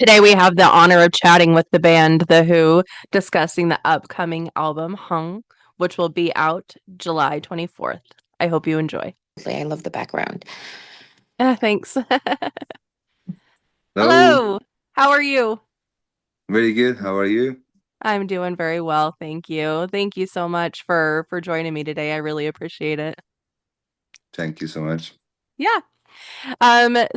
Today we have the honor of chatting with the band The Who, discussing the upcoming album Hung, which will be out July 24th. I hope you enjoy. I love the background. Thanks. Hello. How are you? Very good. How are you? I'm doing very well, thank you. Thank you so much for joining me today. I really appreciate it. Thank you so much. Yeah.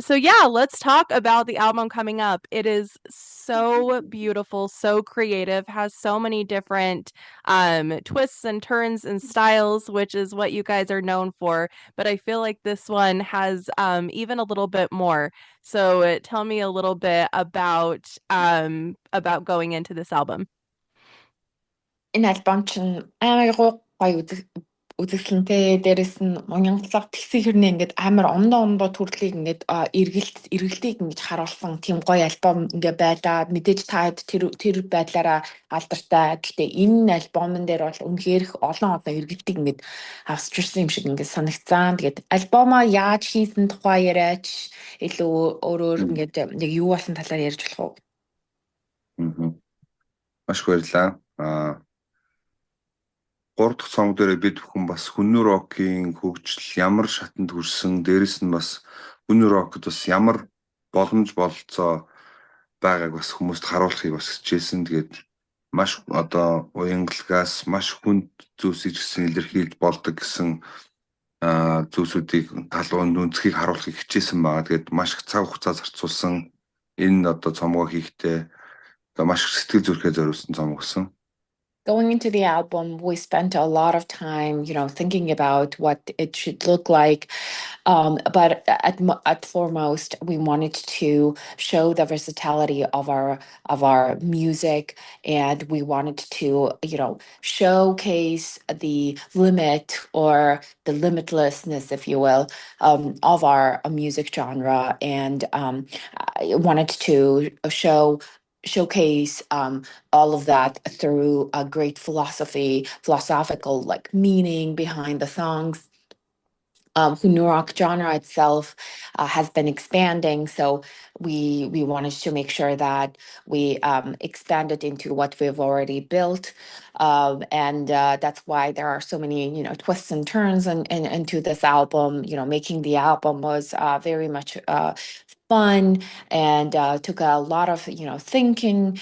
So let's talk about the album coming up. It is so beautiful, so creative, has so many different twists and turns and styles, which is what you guys are known for. But I feel like this one has even a little bit more. So tell me a little bit about going into this album. Энэ альбом чинь амар гоё үзэсгэлэнтэй дээрэс нь монголоор тэгсэн хэрнээ ингээд амар ондоо төрлийг ингээд эргэлтийг ингэж харуулсан тийм гоё альбом ингээд байлаа. Мэдээж та тэр байдлаараа алдартай. Гэхдээ энэ альбомн дээр бол үнэхээр их олон эргэлтийг ингээд авч ирсэн юм шиг ингээд санагцсан. Тэгээд альбомоо яаж хийсэн тухай яриач илүү өөрөөр ингээд яг юу болсон талаар ярьж болох уу? Маш баярлалаа. 3 дахь цомог дээр бид бүхэн бас хүннү рокийн хөгжил ямар шатанд хүрсэн, дээрэс нь бас хүннү рокд бас ямар боломж бололцоо байгааг бас хүмүүст харуулахыг бас хичээсэн. Тэгээд маш уянгалгаас маш хүнд зүйлсийг гэсэн илэрхийлж болдог гэсэн зүйлсүүдийг талуун нүнцгийг харуулахыг хичээсэн байгаа. Тэгээд маш их цаг хугацаа зарцуулсан энэ цомгоо хийхдээ маш сэтгэл зүрхээ зориулсан цомог гэсэн. Going into the album, we spent a lot of time, thinking about what it should look like. But at foremost, we wanted to show the versatility of our music, and we wanted to, showcase the limit or the limitlessness, if you will, of our music genre, and I wanted to showcase all of that through a great philosophical meaning behind the songs. Hunnu rock genre itself has been expanding, so we wanted to make sure that we expanded into what we've already built, and that's why there are so many twists and turns into this album. Making the album was very much fun and took a lot of thinking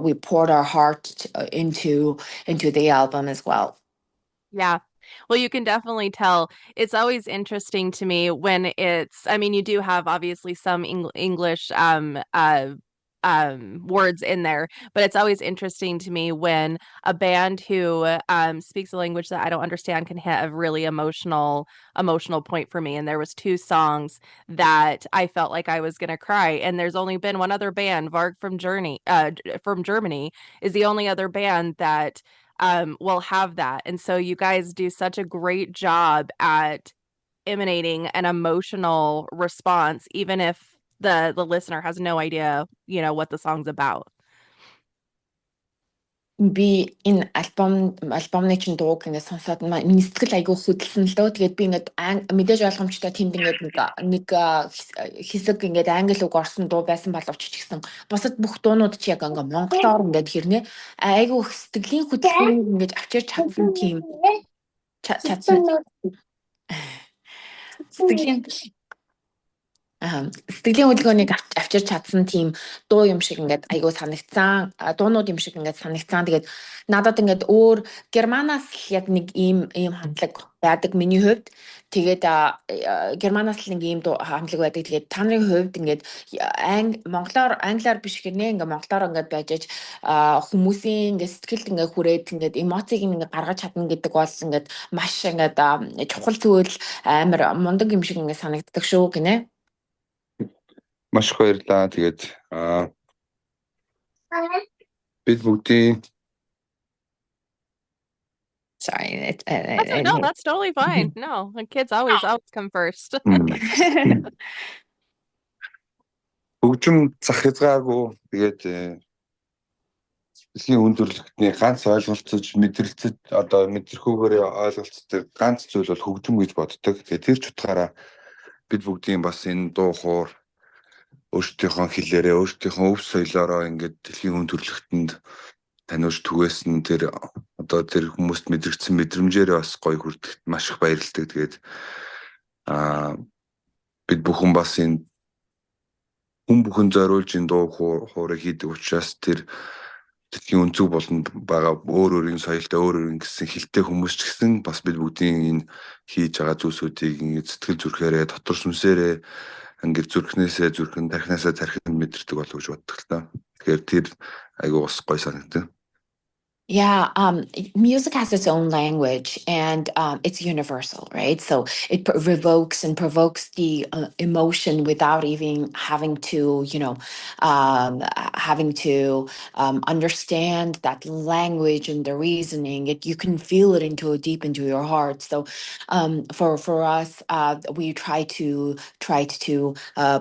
we poured our heart into the album as well. Yeah. Well, you can definitely tell. It's always interesting to me when you do have obviously some English words in there, but it's always interesting to me when a band who speaks a language that I don't understand can hit a really emotional point for me. And there was 2 songs that I felt like I was gonna cry. And there's only been one other band, Varg from Germany, is the only other band that will have that. And so you guys do such a great job at emanating an emotional response, even if the listener has no idea, what the song's about. Би энэ альбомны чинь дууг ингээд сонсоод миний сэтгэл айгүй хөдөлсөн л дөө. Тэгээд би ингээд мэдээж ойлгомжтой тэнд ингээд нэг хэсэг ингээд англи үг орсон дуу байсан боловч ч гэсэн бусад бүх дуунууд чи яг ингээд монголоор ингээд хэрнээ айгүй сэтгэлийн хөдөлгөөнийг ингээд авчирч чадсан тийм сэтгэлийн хөдөлгөөнийг авчирч чадсан тийм дуу юм шиг ингээд айгүй санагцсан, дуунууд юм шиг ингээд санагцсан. Тэгээд надад ингээд өөр германаас яг нэг ийм хандлага байдаг миний хувьд. Тэгээд германаас л нэг ийм хандлага байдаг. Тэгээд та нарын хувьд ингээд англиар биш гэнэ ингээд монголоор ингээд байж хүмүүсийн ингээд сэтгэлд ингээд хүрээд ингээд эмоцийг ингээд гаргаж чадна гэдэг бол ингээд маш ингээд чухал зүйл, амар мундаг юм шиг ингээд санагддаг шүү гинэ. Маш баярлалаа. Тэгээд бид бүгдийн Sorry. No, that's totally fine. No, the kids always come first. Хөгжим зах хязгааргүй. Тэгээд дэлхийн өндөрлөгтний ганц ойлголцож мэдрэлцэж мэдрэхүүгээр ойлголцдог ганц зүйл бол хөгжим гэж боддог. Тэгээд тэр ч утгаараа бид бүгдийн бас энэ дуу хоор өөртөөхөө хэлээрээ өөртөөхөө өв соёлоороо ингээд дэлхийн хүн төрөлхтөнд таниулж түгээсэн тэр одоо тэр хүмүүст мэдрэгдсэн мэдрэмжээрээ бас гоё хүрдэхэд маш их баярлалдаг. Тэгээд бид бүхэн бас энэ хүн бүхэн зориулж энэ дуу хоорыг хийдэг учраас тэр дэлхийн өнцөг болонд байгаа өөр өөрийн соёлтой өөр өөрийн гэсэн хэлтэй хүмүүс ч гэсэн бас бид бүгдийн энэ хийж байгаа зүйлсүүдийг ингээд сэтгэл зүрхээрээ дотор сүнсээрээ ингээд зүрхнээсээ зүрхэн тархинасаа тархинд мэдэрдэг болов гэж боддог л та. Тэгэхээр тэр айгуу бас гоё санагдав. Yeah, music has its own language and it's universal, right? So it revokes and provokes the emotion without even having to, understand that language and the reasoning. You can feel it deep into your heart. So for us, we try to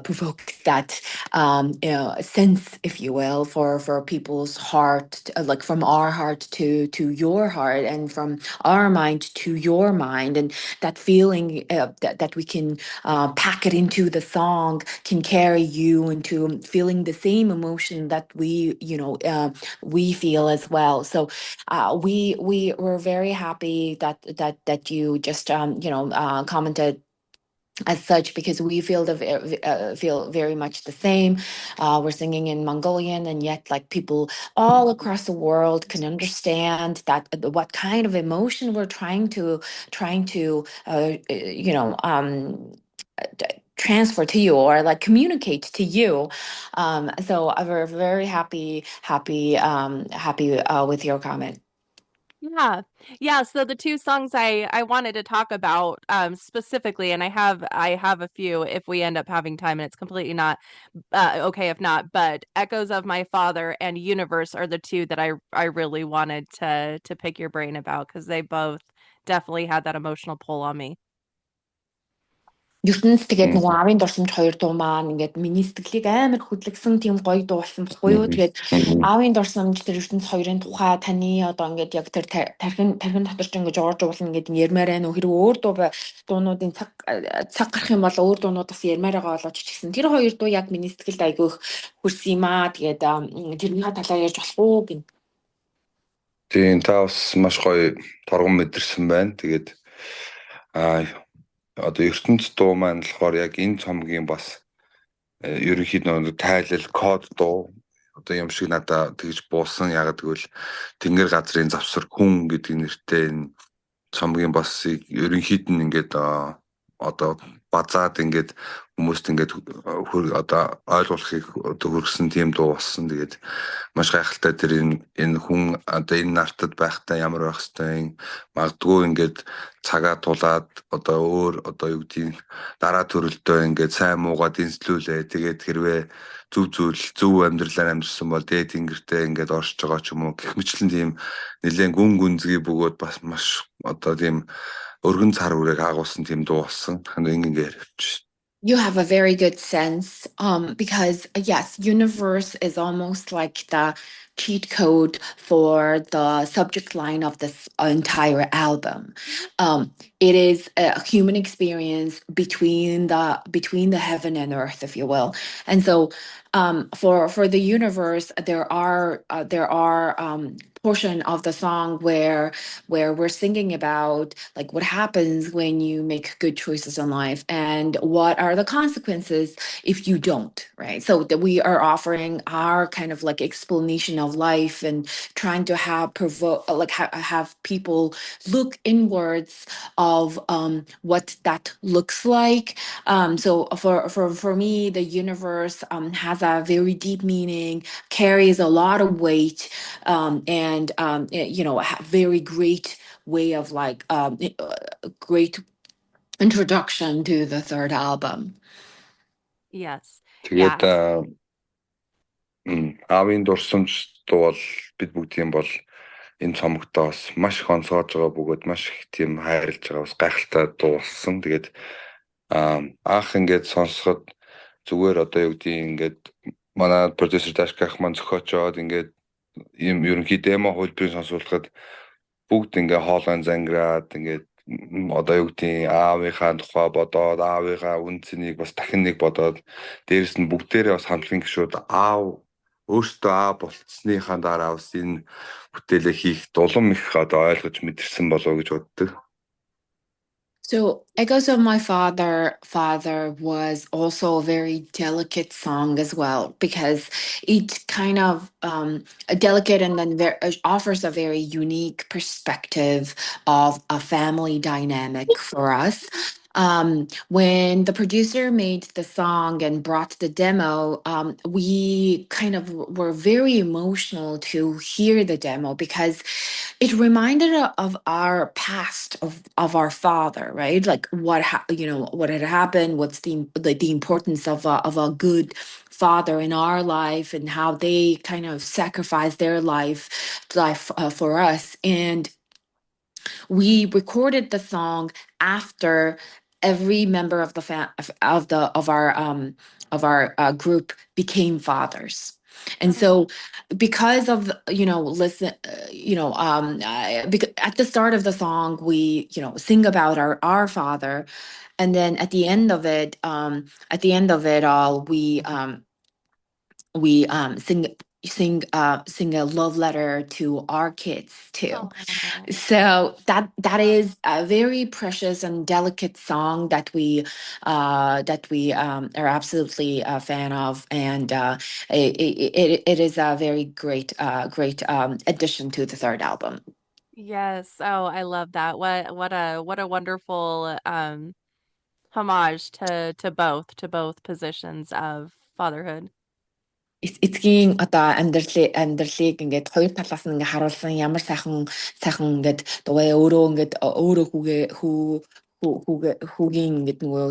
provoke that sense, if you will, for people's heart, like from our heart to your heart, and from our mind to your mind, and that feeling that we can pack it into the song can carry you into feeling the same emotion that we feel as well. So we were very happy that you just commented as such, because we feel feel very much the same. We're singing in Mongolian, and yet like people all across the world can understand that what kind of emotion we're trying to transfer to you, or like communicate to you. So we're very happy with your comment. Yeah. So the two songs I wanted to talk about specifically, and I have a few if we end up having time, and it's completely not okay if not. But Echoes of My Father and Universe are the two that I really wanted to pick your brain about, because they both definitely had that emotional pull on me. ертөнц тэгээд нөгөө авийн дурсамж 2 дуу маань ингээд миний сэтгэлийг амар хөдлөгсөн тийм гоё дуу болсон бохгүй юу. Тэгээд авийн дурсамж тэр ертөнц 2-ын тухай таны одоо ингээд яг тэр тархин дотор ч ингээд жуурж уулна ингээд ярмаар байна уу, хэрэг өөр дуунуудын цаг гарах юм бол өөр дуунууд бас ярмаар байгаа болооч ч гэсэн тэр 2 дуу яг миний сэтгэлд айгүй их хүрсэн юм аа. Тэгээд тэрнийхээ талаар ярьж болох уу гин. Тийм, та бас маш гоё торгон мэдэрсэн байна. Тэгээд одоо ертөнц дуу маань болохоор яг энэ цомгийн бас ерөнхийдөө тайлал код дуу одоо юм шиг надад тэгж буусан. Яг тэгвэл Тэнгэр газрын завсар хүн гэдэг нэртэй энэ цомгийн бас ерөнхийд нь ингээд одоо базаад ингээд хүмүүст ингээд одоо ойлгуулахыг хүргэсэн тийм дуу болсон. Тэгээд маш гайхалтай тэр энэ хүн одоо энэ нартад байхдаа ямар байх хэвтэй, магадгүй ингээд цагаа тулаад одоо өөр одоо юу гэдгийг дараа төрөлдөө ингээд сайн муугаа дэнслүүлээ. Тэгээд хэрвээ зөв амьдралаар амьдсан бол дээд тэнгэртээ ингээд оршиж байгаа ч юм уу гэх мэтлэн тийм нэлээд гүнзгий бөгөөд бас маш одоо тийм өргөн цар үрэг агуулсан тийм дуу болсон. Ингээд ярьж. You have a very good sense, because yes, Universe is almost like the cheat code for the subject line of this entire album. It is a human experience between the heaven and earth, if you will. And so for the Universe, there are portion of the song where we're singing about like what happens when you make good choices in life and what are the consequences if you don't, right? So that we are offering our kind of like explanation of life and trying to have people look inwards of what that looks like. So for me, the Universe has a very deep meaning, carries a lot of weight, and a very great way of like great introduction to the third album. Yes. Тэгээд авийн дурсамж дуу бол бид бүгдийн бол энэ цомогтоо бас маш их онцгойж байгаа бөгөөд маш их тийм хайрлаж байгаа бас гайхалтай дуу болсон. Тэгээд анх ингээд сонсоход зүгээр одоо юу гэдгийг ингээд манай продюсер Дашках маань зохиочоод ингээд юм ерөнхий демо хөлбөрийн сонсуулахад бүгд ингээ хоолойн зангираад ингээд одоо юу гэдгийг аавынхаа тухай бодоод аавынхаа үнцнийг бас дахин нэг бодоод дээрэс нь бүгдээрээ бас хамтлагийн гишүүд аав өөртөө аав болцсныхаа дараа бас энэ бүтээлээ хийх дулам их одоо ойлгож мэдэрсэн болов уу гэж боддог. So Echoes of My Father was also a very delicate song as well, because it kind of delicate and then offers a very unique perspective of a family dynamic for us. When the producer made the song and brought the demo, we kind of were very emotional to hear the demo, because it reminded of our past, of our father, right? Like what what had happened, what's the importance of a good father in our life, and how they kind of sacrificed their life for us. And we recorded the song after every member of the of our group became fathers. And so, because of at the start of the song, we sing about our father, and then at the end of it, all, we sing a love letter to our kids too. Aw. So that is a very precious and delicate song that we are absolutely a fan of, and it is a very great addition to the third album. Yes. Oh, I love that. What a wonderful homage to both positions of fatherhood. Эцгийн одоо амьдралыг ингээд хоёр талаас нь ингээд харуулсан ямар сайхан ингээд дугуй өөрөө хүүгийн ингээд нөгөө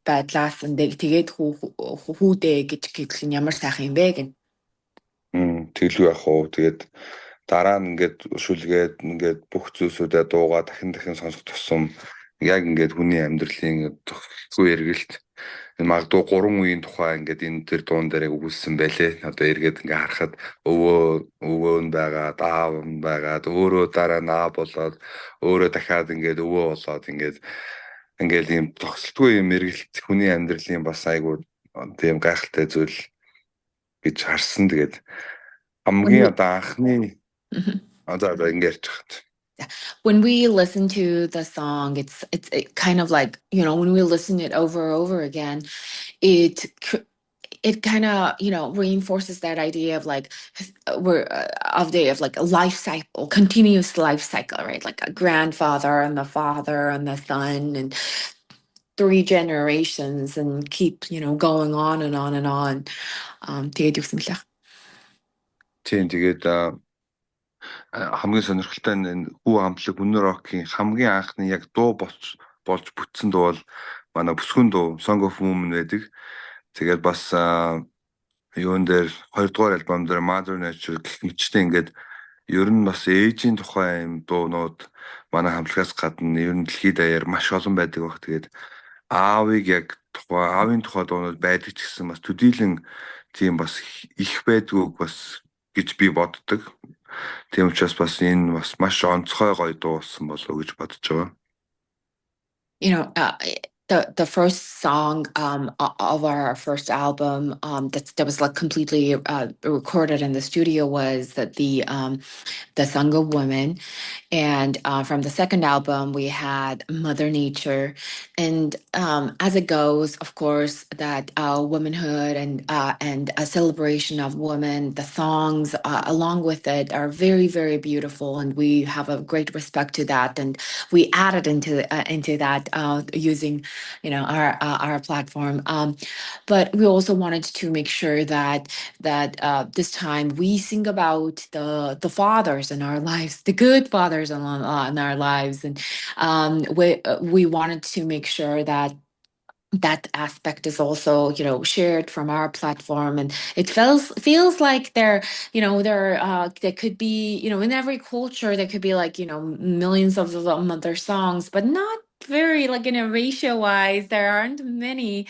байдлаас тэгээд хүүдээ гэж гэвэл ямар сайхан юм бэ гэн. Тэглүү яах уу. Тэгээд дараа нь ингээд шүлгээд ингээд бүх зүйлсүүдээ дуугаа дахин сонсох тусам яг ингээд хүний амьдралын зөвхөн эргэлт магадгүй 3 үеийн тухай ингээд энэ төр дуун дээр өгүүлсэн байлээ. Одоо эргээд ингээд харахад өвөө нь байгаа, аав нь байгаа, өөрөө дараа нь аав болоод өөрөө дахиад ингээд өвөө болоод ингээд ийм тогтолтгүй юм эргэлт хүний амьдралын бас айгүй тийм гайхалтай зүйл гэж харсан. Тэгээд хамгийн одоо анхны одоо ингээд ярьж хат. When we listen to the song, it's kind of like, when we listen it over and over again, it kind of reinforces that idea of like a life cycle, continuous life cycle, right? Like a grandfather and the father and the son, and 3 generations, and keep going on and on and on. Тэгээд юусан лээ. Тэгээд хамгийн сонирхолтой нь хүү амтлаг өнөр рокийн хамгийн анхны яг дуу болж бүтсэн дуу бол манай бүсгүн дуу Song of Woman байдаг. Тэгээд бас юун дээр 2 дугаар альбом дээр Mother Nature гэх мэтчтэй ингээд ер нь бас ээжийн тухай юм дуунууд манай хамтлагаас гадна ер нь дэлхийд даяар маш олон байдаг баг. Тэгээд аавын тухай дуунууд байдаг ч гэсэн бас төдийлөн тийм бас их байдгүй бас гэж би боддог. Тийм учраас бас энэ бас маш онцгой гоё дуу болсон болов уу гэж бодож байгаа. The first song of our first album that was like completely recorded in the studio was the Song of Women, and from the second album we had Mother Nature, and as it goes, of course, that womanhood and a celebration of women, the songs along with it are very, very beautiful, and we have a great respect to that, and we added into that using our platform, but we also wanted to make sure that this time we sing about the fathers in our lives, the good fathers in our lives, and we wanted to make sure that aspect is also shared from our platform, and it feels like there could be in every culture there could be like millions of other songs, but not very like ratio wise there aren't many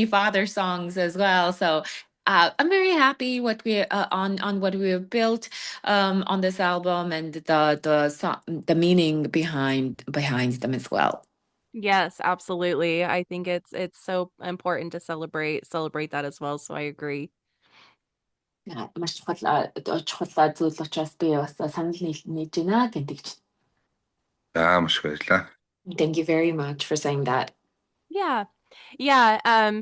father songs as well. So I'm very happy what we on what we have built on this album and the meaning behind them as well. Yes, absolutely. I think it's so important to celebrate that as well, so I agree. Маш чухал зүйл учраас би бас санал нийлж байна гэдэг. Маш баярлалаа. Thank you very much for saying that. Yeah. Yeah,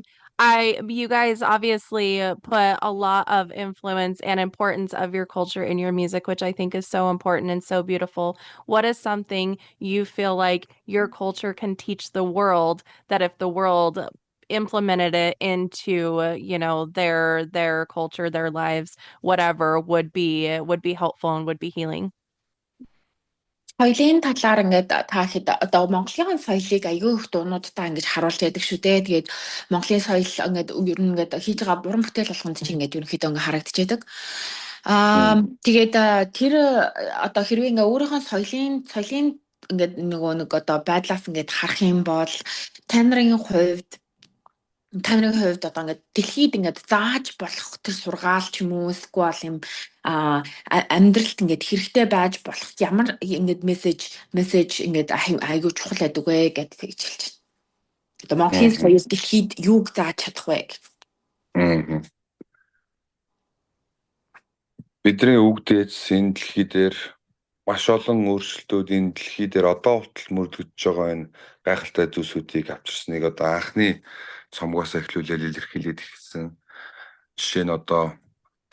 you guys obviously put a lot of influence and importance of your culture in your music, which I think is so important and so beautiful. What is something you feel like your culture can teach the world that if the world implemented it into, their culture, their lives, whatever would be helpful and would be healing? Соёлын талаар ингээд та хэд одоо Монголын соёлыг аюул их дуунуудтай ингэж харуулж яадаг шүү дээ. Тэгээд Монголын соёл ингээд ер нь ингээд хийж байгаа уран бүтээл болгонд чинь ингээд ерөнхийдөө ингээд харагдчихэдэг. Тэгээд тэр одоо хэрвээ ингээд өөрийнхөө соёлын ингээд нэг одоо байдлаас ингээд харах юм бол танарын хувьд одоо ингээд дэлхийд ингээд зааж болох тэр сургаал ч юм уу эсвэл юм амьдралд ингээд хэрэгтэй байж болох ямар ингээд мессеж ингээд айгүй чухал байдаг вэ гэдгийг хэлж байна. Одоо Монголын соёл дэлхийд юуг зааж чадах вэ гэх. Бидний үг дээдс энэ дэлхий дээр маш олон өөрчлөлтүүд энэ дэлхий дээр одоо хүртэл мөрдөж байгаа энэ гайхалтай зүйлсүүдийг авчирсныг одоо анхны цомгоос эхлүүлээд илэрхийлээд ирсэн. Жишээ нь одоо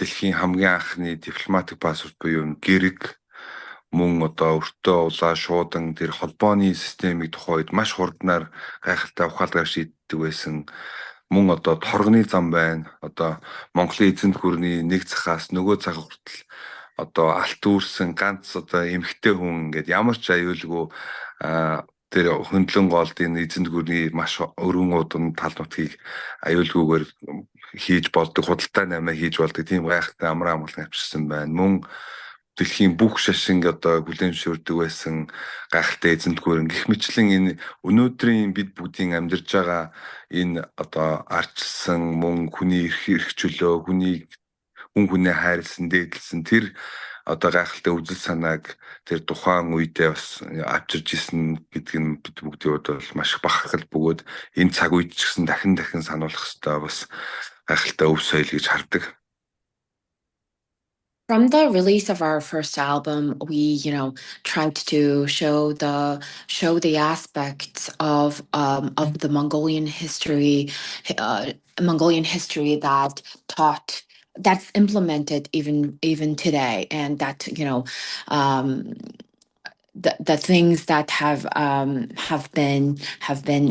дэлхийн хамгийн анхны дипломатик паспорт буюу гэрэг мөн одоо өртөө улаа шуудан тэр холбооны системийг тухайд маш хурднаар гайхалтай ухаалгаар шийддэг байсан. Мөн одоо торгоны зам байна. Одоо Монголын эзэнт гүрний нэг цагаас нөгөө цаг хүртэл одоо алт үүрсэн ганц одоо эмхтэй хүн ингээд ямар ч аюулгүй тэр хөндлөн голд энэ эзэнт гүрний маш өргөн удан тал нутгийг аюулгүйгээр хийж болдог, худалдаа наймаа хийж болдог тийм гайхалтай амраа амгалан авчирсан байна. Мөн дэлхийн бүх шашинг одоо хүлээн зөвшөөрдөг байсан гайхалтай эзэнт гүрэн гэх мэтлэн энэ өнөөдрийн бид бүгдийн амьдарч байгаа энэ одоо арчилсан мөн хүний эрх чөлөө, хүнээ хайрлсан, дээдлсэн тэр одоо гайхалтай үзэл санааг тэр тухайн үедээ бас авчирж исэн гэдэг нь бид бүгдийн хувьд бол маш бахархал бөгөөд энэ цаг үед ч гэсэн дахин сануулах хэрэгтэй бас гайхалтай өв соёл гэж хардаг. From the release of our first album, we, tried to show the aspects of the Mongolian history that's implemented even today, and that the things that have been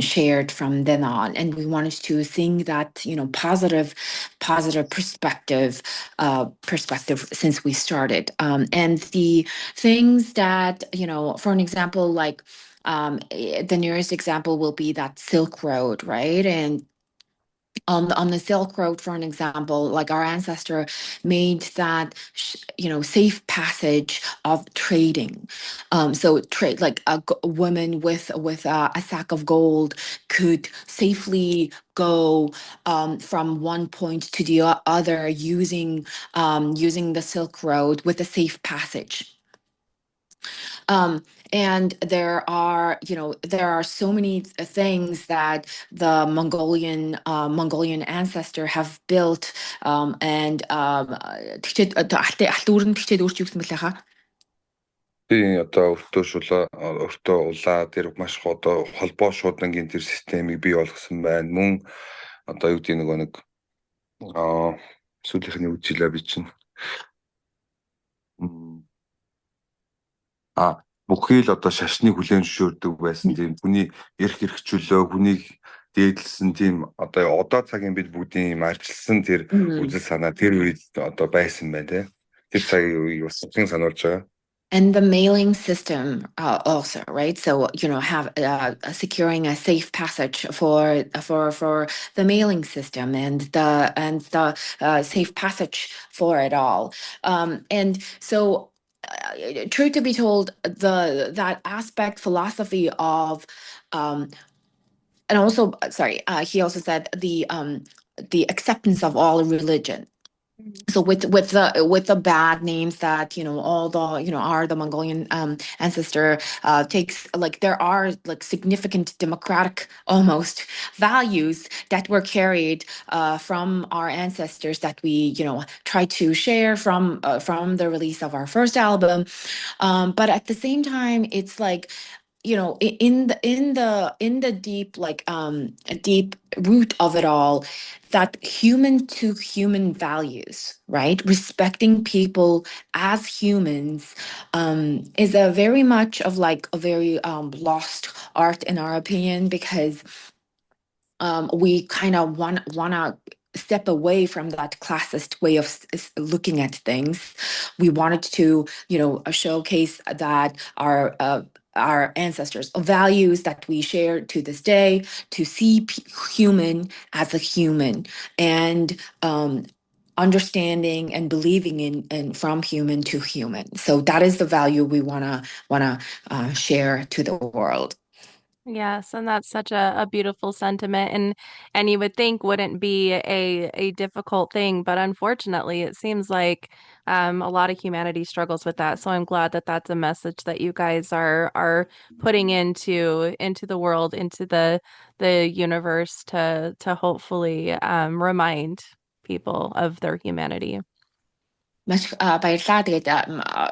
shared from then on, and we wanted to sing that positive perspective since we started, and the things that for an example, like the nearest example will be that Silk Road, right? And on the Silk Road, for an example, like our ancestor made that safe passage of trading. So trade, like a woman with a sack of gold could safely go from one point to the other using the Silk Road with a safe passage. And there are so many things that the Mongolian ancestor have built, and Би одоо өртөө улаа тэр маш одоо холбоо шуудангийн тэр системийг бий болгосон байна. Мөн одоо юу гэдэг нэг сүүлийнхний үжилээ би чинь бүхий л одоо шашны хүлээн зөвшөөрдөг байсан тийм хүний эрх чөлөө, хүнийг дээдлсэн тийм одоо цагийн бид бүгдийн арчилсан тэр үзэл санаа тэр үед одоо байсан байна тийм. Тэр цагийг бас сануулж байгаа. And the mailing system also, right? So have securing a safe passage for the mailing system and the safe passage for it all. And so, true to be told, that aspect philosophy of and also, sorry, he also said the the acceptance of all religion. So with the bad names that all the are the Mongolian ancestor takes, like there are like significant democratic almost values that were carried from our ancestors that we try to share from the release of our first album, but at the same time it's like in the deep deep root of it all, that human to human values, right? Respecting people as humans is a very much of like a very lost art in our opinion, because we kind of wanna step away from that classist way of looking at things. We wanted to, showcase that our ancestors' values that we share to this day, to see human as a human, and understanding and believing in from human to human. So that is the value we wanna share to the world. Yes, and that's such a beautiful sentiment, and you would think wouldn't be a difficult thing, but unfortunately it seems like a lot of humanity struggles with that. So I'm glad that that's a message that you guys are putting into the world, into the universe to hopefully remind people of their humanity. Маш баярлалаа. Тэгээд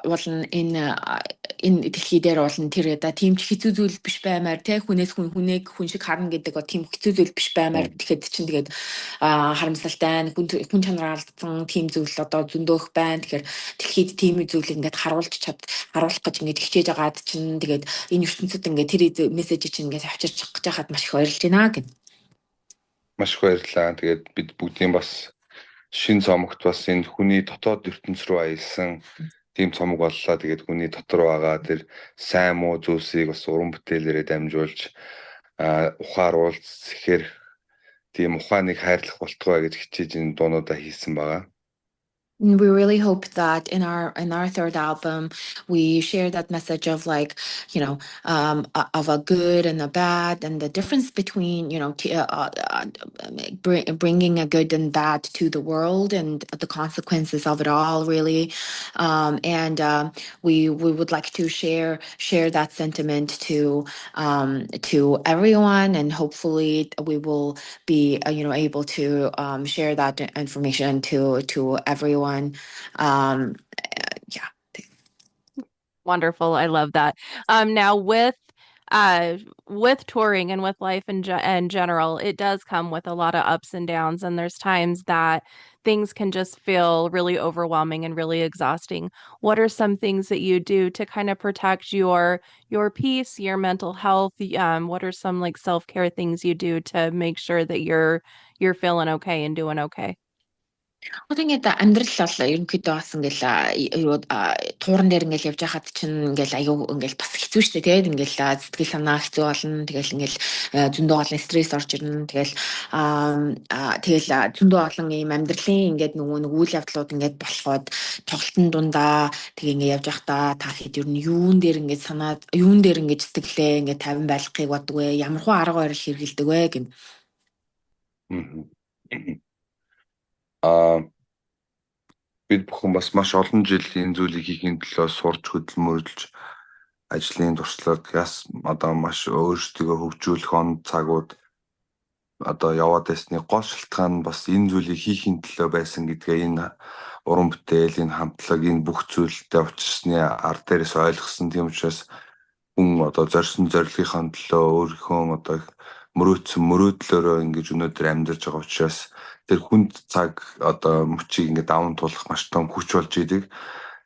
бол энэ дэлхий дээр бол тэр тийм ч хэцүү зүйл биш баймаар те хүнээс хүнийг хүн шиг харна гэдэг тийм хэцүү зүйл биш баймаар тэгэхэд чинь тэгээд харамсалтай хүн чанараар алдсан тийм зүйл одоо зөндөөх байна. Тэгэхээр дэлхийд тийм зүйлийг ингээд харуулах гэж ингээд хичээж агаад чинь тэгээд энэ ертөнцид ингээд тэр мессежийг чинь ингээд авчирч гэж хахад маш их баярлж байна гэх. Маш их баярлалаа. Тэгээд бид бүгдийн бас шин цомогт бас энэ хүний дотоод ертөнц рүү аялсан тийм цомог боллоо. Тэгээд хүний дотор байгаа тэр сайн муу зүйлсийг бас уран бүтээлээрээ дамжуулж ухааруулж сэхэр тийм ухааныг хайрлах болтугай гэж хичээж энэ дуунуудаа хийсэн байгаа. We really hope that in our third album we share that message of like of a good and a bad, and the difference between bringing a good and bad to the world and the consequences of it all really, and we would like to share that sentiment to everyone, and hopefully we will be able to share that information to everyone. Yeah. Wonderful. I love that. Now with touring and with life in general, it does come with a lot of ups and downs, and there's times that things can just feel really overwhelming and really exhausting. What are some things that you do to kind of protect your peace, your mental health? What are some like self-care things you do to make sure that you're feeling okay and doing okay? Тэгээд амьдрал бол ерөнхийдөө бас ингээл тууран дээр ингээл явж байхад чинь ингээл аюу ингээл бас хэцүү шттэ тэгээд ингээл сэтгэл санаа хэцүү болно. Тэгэл ингээл зөндөө олон стресс орж ирнэ. Тэгэл зөндөө олон ийм амьдралын ингээд нөгөө үйл явдлууд ингээд болоход тоглолтын дундаа тэгээ ингээд явж байхдаа та хэд ер нь юун дээр ингээд сэтгэлээ ингээд тавин байлгахыг боддог вэ? Ямар хуу арга барил хэрэгэлдэг вэ гэн. Бид бүхэн бас маш олон жил энэ зүйлийг хийхин төлөө сурч хөдөлмөрлөж ажлын туршлага одоо маш өөрсдөө хөгжүүлэх он цагууд одоо яваад байсны гол шалтгаан нь бас энэ зүйлийг хийхин төлөө байсан гэдгээ энэ уран бүтээл, энэ хамтлаг, энэ бүх зүйлтэй учирсны ард дээрээс ойлгосон. Тийм учраас хүн одоо зорьсон зорилгынхаа төлөө өөрийнхөө одоо мөрөөдлөөрөө ингэж өнөөдөр амьдарч байгаа учраас тэр хүнд цаг одоо мөчийг ингэ даван туулах маш том хүч болж идэг.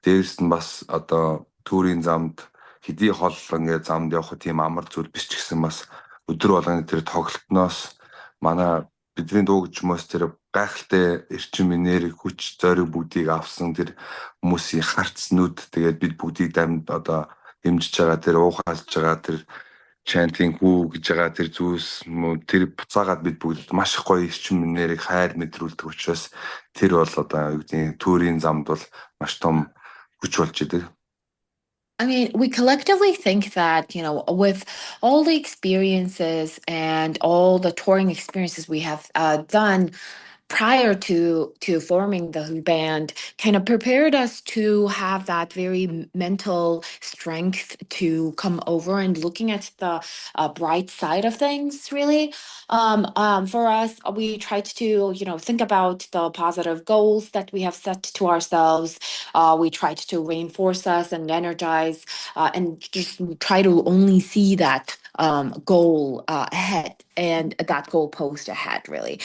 Дээрээс нь бас одоо түүрийн замд хэдий хол ингэ замд явах тийм амар зүйл биш ч гэсэн бас өдөр болгоны тэр тоглолтноос манай бидний дуугчмоос тэр гайхалтай эрчим энерги, хүч, зориг бүгдийг авсан тэр хүмүүсийн харцнууд тэгээд бид бүгдийг дамд одоо дэмжиж байгаа тэр уухайлж байгаа тэр chanting хүү гэж байгаа тэр зүйлс тэр буцаагаад бид бүгд маш их гоё эрчим энерги, хайр мэдрүүлдэг учраас тэр бол одоо юу гэдэг нь түүрийн замд бол маш том хүч болж идэг. I mean, we collectively think that, with all the experiences and all the touring experiences we have done prior to forming the Who band, kind of prepared us to have that very mental strength to come over and looking at the bright side of things, really. For us, we tried to, think about the positive goals that we have set to ourselves. We tried to reinforce us and energize, and just try to only see that goal ahead and that goal post ahead, really.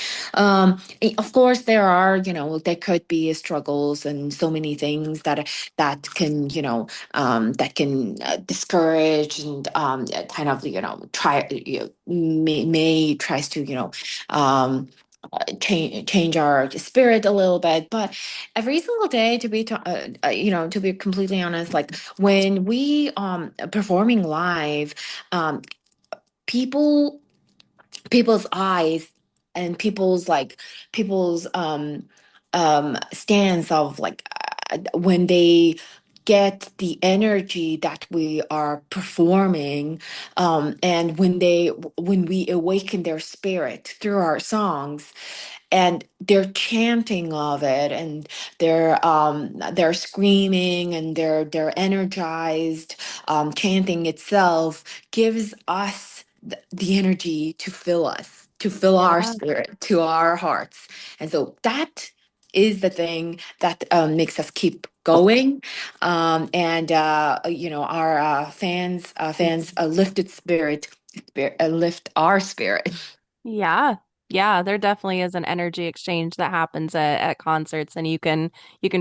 Of course, there could be struggles and so many things that can discourage and kind of, try, may tries to, change our spirit a little bit. But every single day, to be completely honest, like when we performing live, um, people people's eyes and people's stance of like when they get the energy that we are performing, and when we awaken their spirit through our songs and they're chanting of it and they're screaming and they're energized, chanting itself gives us the energy to fill us, to fill our Yeah. spirit, to our hearts. And so that is the thing that makes us keep going. And our fans lifted lift our spirit. Yeah. Yeah, there definitely is an energy exchange that happens at concerts, and you can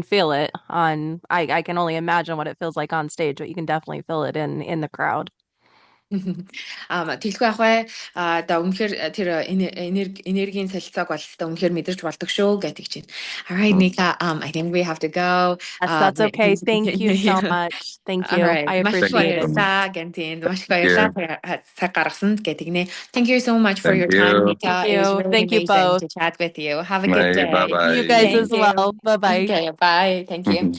feel it on I can only imagine what it feels like on stage, but you can definitely feel it in the crowd. Тэлгүй ах бай. Одоо үнэхээр тэр энергийн солилцоог бол та үнэхээр мэдэрч болдог шүү гэдэг чинь. All right, Nika, I think we have to go. Yes, that's okay. Thank you so Yeah. much. Thank All you. right. I Маш их Thank you appreciate so it. much. баярлалаа Гэнтин. Маш их баярлалаа Yeah. цаг гаргасанд гэдэг нэ. Thank you so much for Thank your time, you. Thank Nika. It was you. really Thank you amazing both. to chat with you. Have a good Bye day. You bye. guys Thank as you. well. Bye-bye. Okay, bye. Thank you.